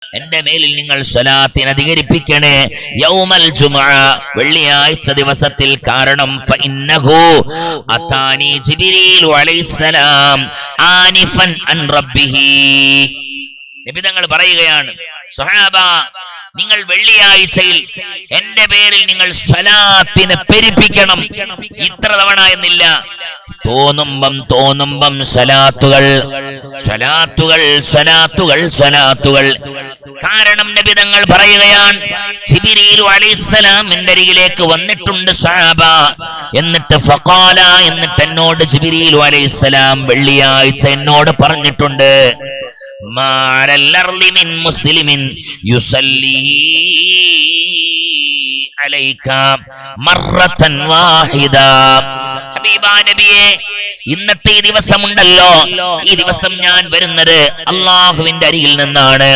എന്റെ മേലിൽ നിങ്ങൾ സ്വലാത്തിനെ അധികരിപ്പിക്കണേ. യൗമൽ ജുമുഅ, വെള്ളിയാഴ്ച ദിവസത്തിൽ. കാരണം ഫഇന്നഹു അതാനി ജിബ്രീൽ അലൈഹിസ്സലാം ആനിഫൻ അൻ റബ്ബിഹി. നബി തങ്ങൾ പറയുകയാണ്, സ്വഹാബ, നിങ്ങൾ വെള്ളിയാഴ്ചയിൽ എന്റെ പേരിൽ നിങ്ങൾ സ്വലാത്തിനെ പെരുപ്പിക്കണം. ഇത്ര തവണ എന്നില്ല, തോന്നുമ്പം സ്വലാത്തുകൾ സ്വലാത്തുകൾ സ്വലാത്തുകൾ സ്വലാത്തുകൾ. കാരണം നബി തങ്ങൾ പറയുകയാണ്, ജിബ്രീൽ അലൈഹിസ്സലാം എന്റെ അരികിലേക്ക് വന്നിട്ടുണ്ട് സ്വഹാബ. എന്നിട്ട് ഫഖാല, എന്നിട്ട് എന്നോട് ജിബ്രീൽ അലൈഹിസ്സലാം വെള്ളിയാഴ്ച എന്നോട് പറഞ്ഞിട്ടുണ്ട്, മാ അലൽ അർളി മിൻ മുസ്ലിമിൻ യുസല്ലി അലൈക മറത്തൻ വാഹിദ. ഹബീബാ നബിയെ, ഇന്നത്തെ ഈ ദിവസമുണ്ടല്ലോ, ഈ ദിവസം ഞാൻ വരുന്നത് അള്ളാഹുവിന്റെ അരികിൽ നിന്നാണ്.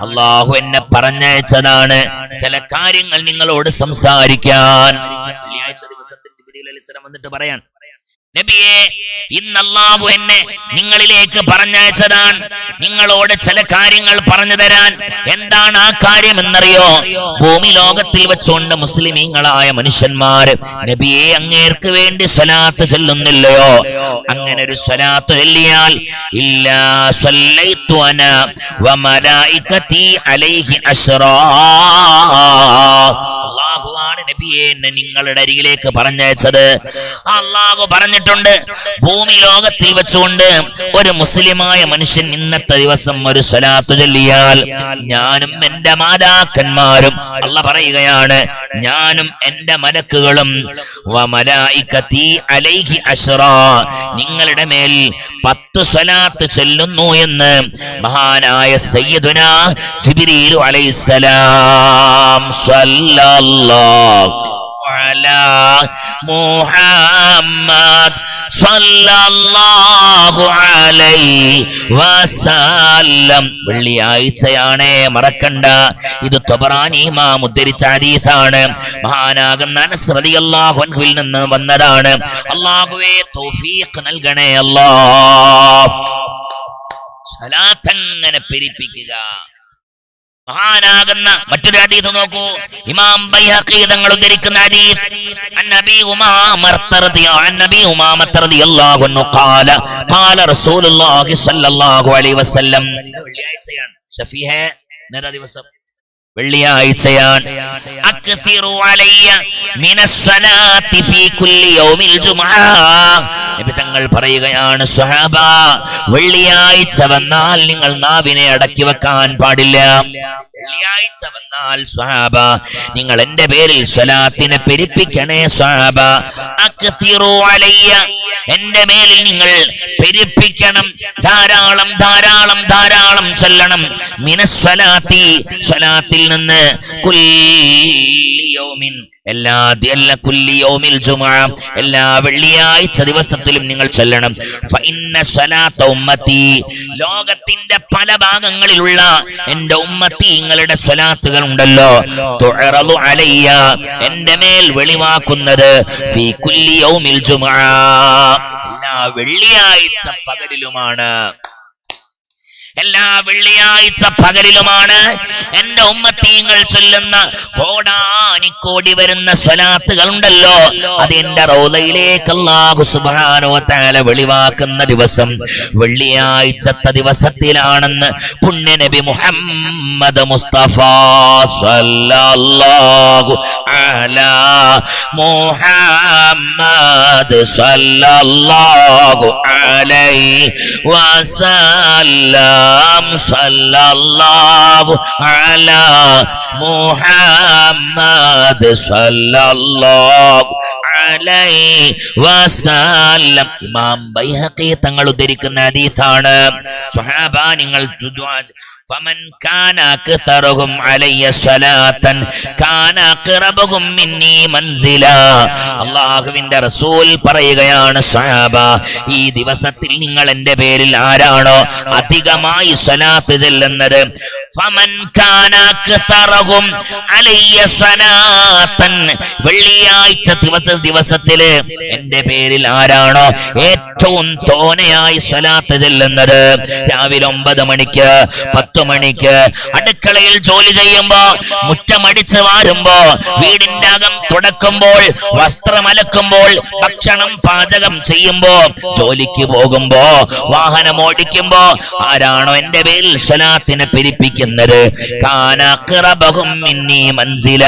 അള്ളാഹു എന്നെ പറഞ്ഞയച്ചതാണ് ചില കാര്യങ്ങൾ നിങ്ങളോട് സംസാരിക്കാൻ. വെള്ളിയാഴ്ച ദിവസത്തിൽ ജിബ്രീൽ അലൈഹിസ്സലാം വന്നിട്ട് പറയാൻ, നബിയെ, ഇന്ന് അല്ലാഹു എന്നെ നിങ്ങളിലേക്ക് പറഞ്ഞയച്ചതാണ് നിങ്ങളോട് ചില കാര്യങ്ങൾ പറഞ്ഞു തരാൻ. എന്താണ് ആ കാര്യം എന്നറിയോ? ഭൂമി ലോകത്തിൽ വെച്ചുകൊണ്ട് മുസ്ലിമീങ്ങളായ മനുഷ്യന്മാർ നബിയെ അങ്ങേർക്ക് വേണ്ടി സ്വലാത്ത് ചൊല്ലുന്നില്ലയോ? അങ്ങനെ ഒരു സ്വലാത്ത് ചൊല്ലിയാൽ ഇല്ലാ സ്വല്ലൈതു അന വ മലായികതി അലൈഹി അശ്റാ. അല്ലാഹുവാണ് നബിയെ എന്നെ നിങ്ങളുടെ അരികിലേക്ക് പറഞ്ഞയച്ചത്. അല്ലാഹു പറഞ്ഞിട്ടുണ്ട്, ഭൂമി ലോകത്തിൽ വെച്ചുകൊണ്ട് ഒരു മുസ്ലിമായ മനുഷ്യൻ ഇന്നത്തെ ദിവസം ഒരു സ്വലാത്ത് ചൊല്ലിയാൽ ഞാനും എന്റെ മാലാക്കന്മാരും, അല്ലാഹു പറയുകയാണ്, ഞാനും എന്റെ മലക്കുകളും വമലായികതി അലൈഹി അശ്റാ, നിങ്ങളുടെ മേൽ 10 സ്വലാത്ത് ചൊല്ലുന്നു എന്ന് മഹാനായ സയ്യിദുനാ ജിബ്രീൽ അലൈഹിസ്സലാം സല്ലല്ലാഹു അലാ മുഹമ്മദ് സല്ലല്ലാഹു അലൈഹി വസല്ലം. വെള്ളിയാഴ്ചയാണ്, മറക്കണ്ട. ഇത് ത്വബറാനി ഇമാം ഉദ്ധരിച്ച ഹദീസാണ്. മഹാനാകുന്ന അനസ് റളിയല്ലാഹു അൻഹുവിൽ നിന്ന് വന്നതാണ്. അല്ലാഹുവേ തൗഫീഖ് നൽകണേ അല്ലാഹ്. സ്വലാത്ത് അങ്ങനെ പെരുപ്പിക്കുക. മഹാനാകുന്ന മറ്റൊരു ഹദീസ് നോക്കൂ, ഇമാം ബൈഹഖി തങ്ങൾ ഉദ്ധരിക്കുന്ന ഹദീസ്, അന്നബി ഉമാമ റളിയല്ലാഹു അൻഹു ഖാല ഖാല റസൂലുള്ളാഹി സ്വല്ലല്ലാഹു അലൈഹി വസല്ലം. വെള്ളിയാഴ്ചയാണ്, ഷഫീഹ നേരാ ദിവസം വെള്ളിയാഴ്ചയാണ്. അക്ഫിറു അലയ്യ മിനസ് സ്വലാത്തി ഫീ കുല്ലി യൗമിൽ ജുമുഅ. നബി തങ്ങൾ പറയുകയാണ്, സ്വഹാബ, വെള്ളിയാഴ്ച വന്നാൽ നിങ്ങൾ നാവിനെ അടക്കി വെക്കാൻ പാടില്ല. വെള്ളിയാഴ്ച വന്നാൽ സ്വഹാബ, നിങ്ങൾ എന്റെ പേരിൽ സ്വലാത്തിനെ പെരുപ്പിക്കണേ സ്വഹാബ. അക്ഫിറു അലയ്യ, എന്റെ മേലിൽ നിങ്ങൾ പെരുപ്പിക്കണം, ധാരാളം ധാരാളം ധാരാളം ചൊല്ലണം. മിനസ് സ്വലാത്തി, സ്വലാത്തിൽ നിന്ന്, കുല്ലി യൗമിൻ, എല്ലാ കുല്ലി യൗമിൽ ജുമുഅ, എല്ലാ വെള്ളിയാഴ്ച ദിവസത്തിലും നിങ്ങൾ ചൊല്ലണം. ഫഇന്ന സ്വലാത്ത ഉമ്മത്തി, ലോകത്തിന്റെ പല ഭാഗങ്ങളിലുള്ള എന്റെ ഉമ്മത്തി നിങ്ങളുടെ സ്വലാത്തുകൾ ഉണ്ടല്ലോ, തുഅറദു അലയ്യ, എന്റെ മേൽ വെളിവാക്കുന്നത്, ഫീ കുല്ലി യൗമിൽ ജുമുഅ, എല്ലാ വെള്ളിയാഴ്ച പകലിലുമാണ്. എല്ലാ വെള്ളിയാഴ്ച പകലിലുമാണ് എന്റെ ഉമ്മത്തീങ്ങൾ ചൊല്ലുന്ന കോടാനിക്കോടി വരുന്ന സ്വലാത്തുകൾ ഉണ്ടല്ലോ, അത് എന്റെ റൗളയിലേക്ക് അല്ലാഹു സുബ്ഹാനഹു വ തആല വെളിവാക്കുന്ന ദിവസം വെള്ളിയാഴ്ചത്തെ ദിവസത്തിലാണെന്ന് പുണ്യ നബി മുഹമ്മദ് മുസ്തഫ സല്ലല്ലാഹു അലാ മുഹമ്മദ് സല്ലല്ലാഹു അലൈഹി വസല്ലം. സല്ലല്ലാഹു അലാ മുഹമ്മദ് സല്ലല്ലാഹു അലൈഹി വസല്ലം. ഇമാം ബൈഹഖി തങ്ങൾ ഉദ്ധരിക്കുന്ന ഹദീസാണ്. സ്വഹാബ, നിങ്ങൾ فمن كان أكثرهم علي صلاة كان أقربهم مني منزلا. അല്ലാഹുവിന്റെ റസൂൽ പറയുകയാണ്, സ്വഹാബ, ഈ ദിവസത്തിൽ നിങ്ങൾ എന്റെ പേരിൽ ആരാണോ അധികമായി സ്വലാത്ത് ചൊല്ലുന്നത്, ഫമൻ കാന അക്സറഹും അലയ്യ സ്വലാത്തൻ, വെള്ളിയാഴ്ച ദിവസത്തില് എന്റെ പേരിൽ ആരാണോ ഏറ്റവും തോനെയായി സ്വലാത്ത് ചൊല്ലുന്നത്, രാവിലെ 9 മണിക്ക് 10 10 മണിക്ക് അടുക്കളയിൽ ജോലി ചെയ്യുമ്പോ, മുറ്റമടിച്ച് വാരുമ്പോ, വീടിന്റെ അകം തുടക്കുമ്പോൾ, വസ്ത്രമലക്കുമ്പോൾ, ഭക്ഷണം പാചകം ചെയ്യുമ്പോ, ജോലിക്ക് പോകുമ്പോ, വാഹനം ഓടിക്കുമ്പോ ആരാണോ എന്റെ പേരിൽ സ്വലാത്തിനെ പെരുപ്പിക്കുന്നത്, കാന അഖ്റബഹും മിന്നി മൻസില.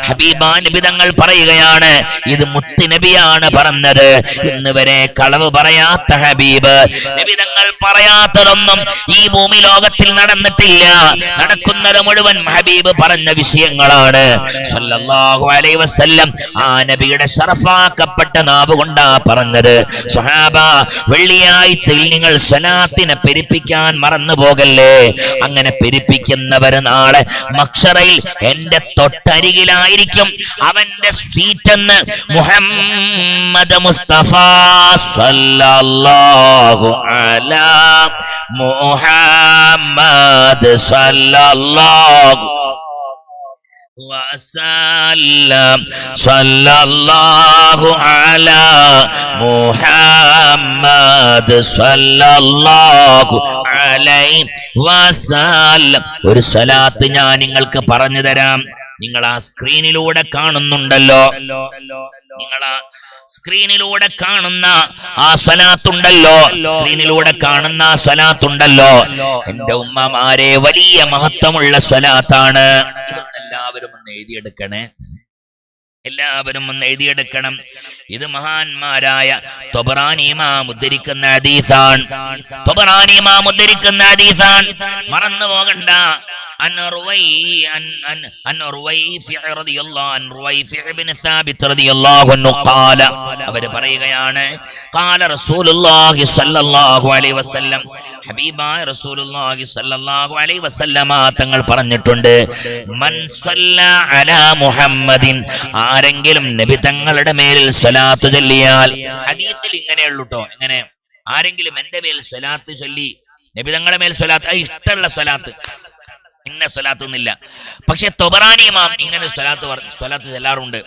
ഹബീബാ നബി തങ്ങൾ പറയുകയാണ്, ഇത് മുത്ത് നബിയാണ് പറഞ്ഞത്. ഇന്ന് വരെ കളവ് പറയാത്ത ഹബീബ് നബി തങ്ങൾ പറയാത്തതൊന്നും ഈ ഭൂമി ലോകത്തിൽ നടന്നിട്ടില്ല. നടക്കുന്നത് മുഴുവൻ ഹബീബ് പറഞ്ഞ വിഷയങ്ങളാണ് സല്ലല്ലാഹു അലൈഹി വസല്ലം. ആ നബിയുടെ ശറഫാക്കപ്പെട്ട നാവ് കൊണ്ടാ പറഞ്ഞത്. സ്വഹാബ, വെള്ളിയാഴ്ചയിൽ നിങ്ങൾ സ്വലാത്തിനെ പെരുപ്പിക്കാൻ മറന്നു പോകല്ലേ. അങ്ങനെ പെരുപ്പിക്കുന്നവര് നാളെ മഹ്ശറയിൽ എന്റെ തൊട്ടരികിലായിരിക്കും. അവന്റെ സീറ്റെന്ന് മുഹമ്മദ് മുസ്തഫ സല്ലല്ലാഹു അലാ മുഹമ്മദ് സല്ലല്ലാഹു വസല്ലം സല്ലല്ലാഹു അലാ മുഹമ്മദ് സല്ലല്ലാഹു അലൈഹി വസല്ലം. ഒരു സ്വലാത്ത് ഞാൻ നിങ്ങൾക്ക് പറഞ്ഞു തരാം. നിങ്ങൾ ആ സ്ക്രീനിലൂടെ കാണുന്നുണ്ടല്ലോ, നിങ്ങൾ ആ സ്ക്രീനിലൂടെ കാണുന്ന ആ സ്വലാത്തുണ്ടല്ലോ, സ്ക്രീനിലൂടെ കാണുന്ന ആ സ്വലാത്തുണ്ടല്ലോ, എന്റെ ഉമ്മമാരെ വലിയ മഹത്വമുള്ള സ്വലാത്താണ്. എല്ലാവരും ഒന്ന് എഴുതിയെടുക്കണേ, എല്ലാവരും ഒന്ന് എഴുതിയെടുക്കണം. ഇത് മഹാന്മാരായ തൊബറാനി ഇമാം ഉദ്ധരിക്കുന്ന ഹദീസാണ്. തൊബറാനി ഇമാം ഉദ്ധരിക്കുന്ന ഹദീസാണ്, മറന്നു പോകണ്ട. അവര് പറയുകയാണ്, ഖാല റസൂലുള്ളാഹി സ്വല്ലല്ലാഹു അലൈഹി വസല്ലം, ഹബീബായ റസൂലുള്ളാഹി സ്വല്ലല്ലാഹു അലൈഹി വസല്ലമ തങ്ങൾ പറഞ്ഞിട്ടുണ്ട്, മൻ സ്വല്ലാ അലാ മുഹമ്മദിൻ, ആരെങ്കിലും നബി തങ്ങളുടെ മേലിൽ സ്വലാത്ത് ചൊല്ലിയാൽ. ഹദീസിൽ ഇങ്ങനെയുള്ളൂ ട്ടോ. എങ്ങനെ? ആരെങ്കിലും എന്റെ മേൽ സ്വലാത്ത് ചൊല്ലി, നബി തങ്ങളുടെ മേൽ സ്വലാത്ത്, ഇഷ്ടമുള്ള സ്വലാത്ത്, ഇന്ന സ്വലാത്ത് ഒന്നില്ല. പക്ഷെ തൊബറാനി ഇമാം ഇങ്ങനെ സ്വലാത്ത് ചെല്ലാറുണ്ട്.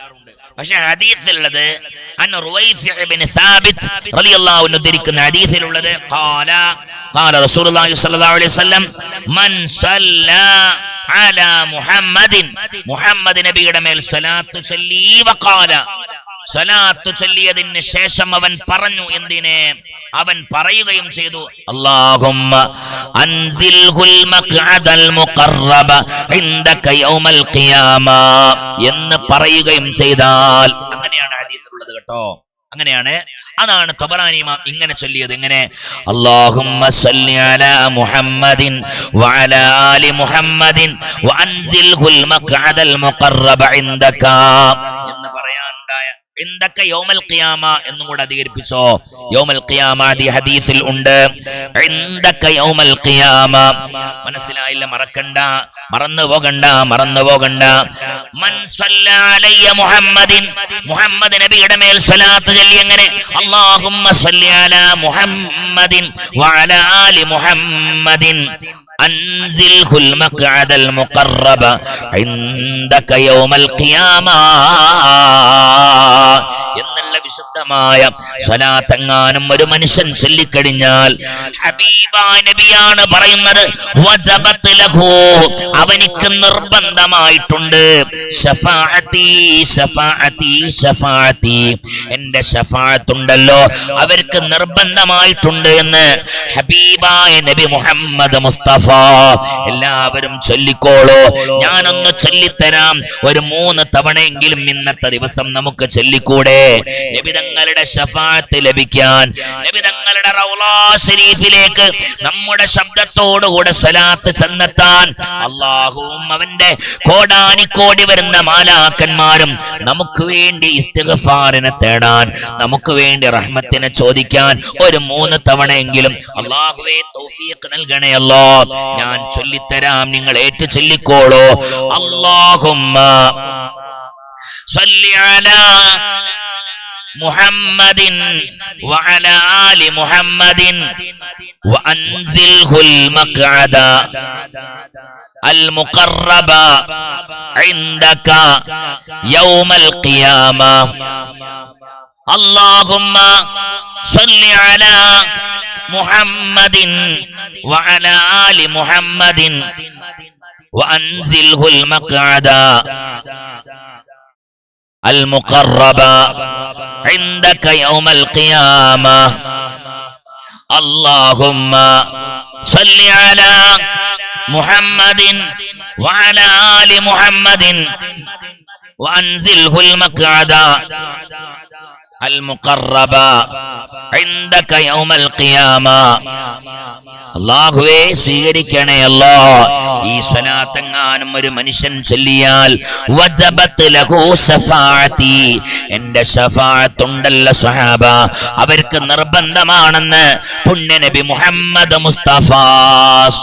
പക്ഷെ ഹദീസിലുള്ളത് ഉദ്ധരിക്കുന്ന ഹദീസിലുള്ളത് ഖാല റസൂലുള്ളാഹി സ്വല്ലല്ലാഹു അലൈഹി വസല്ലം, മൻ സ്വല്ലാ അലാ മുഹമ്മദിൻ, മുഹമ്മദ് നബിയുടെ മേൽ സ്വലാത്ത് ചൊല്ലി, വഖാല, സ്വലാത്ത് ചൊല്ലിയതിന് ശേഷം അവൻ പറഞ്ഞു. എന്തിനെ? അവൻ പറയുകയും ചെയ്തു, അല്ലാഹുമ്മ അൻസിൽഹുൽ മഖ്അദൽ മുഖറബ ഇൻദക യൗമൽ ഖിയാമ എന്ന് പറയുകയും ചെയ്താൽ. അങ്ങനെയാണ് ഹദീസിലുള്ളത് കേട്ടോ, അങ്ങനെയാണ്. അതാണ് തൊബറാനി ഇമാം ഇങ്ങനെ ചൊല്ലിയത്. എങ്ങനെ? അല്ലാഹുമ്മ സ്വല്ലി അലാ മുഹമ്മദിൻ വഅലാ ആലി മുഹമ്മദിൻ വഅൻസിൽഹുൽ മഖ്അദൽ മുഖറബ ഇൻദക എന്ന് പറയാനുണ്ടായ ഇൻദക യൗമൽ ഖിയാമ എന്നും കൂടെ അധികരിപ്പിച്ചോ. യൗമൽ ഖിയാമ ഈ ഹദീസിൽ ഉണ്ട്. ഇൻദക യൗമൽ ഖിയാമ. മനസ്സിലായില്ല? മറക്കണ്ട, മറന്നു പോകണ്ട. മൻ സ്വല്ലാ അലയ്യ മുഹമ്മദിൻ, മുഹമ്മദ് നബിയുടെ മേൽ സ്വലാത്ത് ചൊല്ലി. എങ്ങനെ? അല്ലാഹുമ്മ സ്വല്ലി അലാ മുഹമ്മദിൻ വഅലാ ആലി മുഹമ്മദിൻ അൻസിൽഹുൽ മഖ്അദൽ മുഖറബ ഇൻദക യൗമൽ ഖിയാമ എന്നുള്ള വിശുദ്ധമായ സ്വലാത്തെങ്ങാനും ഒരു മനുഷ്യൻ ചൊല്ലിക്കഴിഞ്ഞാൽ, ഹബീബായ നബിയാണ് പറയുന്നത്, വജബത് ലഹു, അവനിക്ക് നിർബന്ധമായിട്ടുണ്ട്, ശഫാഅത്തി ശഫാഅത്തി ശഫാഅത്തി, എന്റെ ശഫാഅത്തുണ്ടല്ലോ അവർക്ക് നിർബന്ധമായിട്ടുണ്ട് എന്ന് ഹബീബായ നബി മുഹമ്മദ് മുസ്തഫ. എല്ലാവരും ചൊല്ലിക്കോളൂ. ഞാനൊന്ന് ചൊല്ലിത്തരാം. ഒരു 3 തവണയെങ്കിലും ഇന്നത്തെ ദിവസം നമുക്ക് ചൊല്ലിക്കൂടെ? നബിതങ്ങളുടെ ശഫാഅത്ത് ലഭിക്കാൻ, നബിതങ്ങളുടെ റൗളാ ശരീഫിലേക്ക് നമ്മുടെ ശബ്ദത്തോടുകൂടെ സ്വലാത്ത് ചെന്നെത്താൻ അല്ലാഹുവും അവന്റെ കോടാനിക്കോടി വരുന്ന മാലാക്കന്മാരും നമുക്ക് വേണ്ടി ഇസ്തിഗ്ഫാറിനെ തേടാൻ, നമുക്ക് വേണ്ടി റഹ്മത്തിനെ ചോദിക്കാൻ ഒരു 3 തവണയെങ്കിലും അല്ലാഹുവേ തൗഫീഖ് നൽകണേ അല്ലാ. ഞാൻ ചൊല്ലിത്തരാം, നിങ്ങൾ ഏറ്റു ചൊല്ലിക്കോളൂ. അല്ലാഹുമ്മ സ്വല്ലി അലാ മുഹമ്മദിൻ വഅലാ ആലി മുഹമ്മദിൻ വഅൻസിൽഹുൽ മഖ്അദ അൽ മുഖറബ ഇൻദക യൗമൽ ഖിയാമ. അല്ലാഹുമ്മ സ്വല്ലി അലാ മുഹമ്മദിൻ വഅലാ ആലി മുഹമ്മദിൻ വഅൻസിൽഹുൽ മഖഅദ المقرب عندك يوم القيامة اللهم صل على محمد وعلى آل محمد وأنزله المقعد المقرب عندك يوم القيامة അല്ലാഹുവേ സ്വീകരിക്കണേ അല്ലാ. ഈ സ്വലാത്തെങ്ങാനും ഒരു മനുഷ്യൻ ചൊല്ലിയാൽ വജബത് ലഹു ശഫാഅത്തി, എന്റെ ശഫാഅത്തുണ്ടല്ലോ സ്വഹാബ, അവർക്ക് നിർബന്ധമാണെന്ന് പുണ്യ നബി മുഹമ്മദ് മുസ്തഫ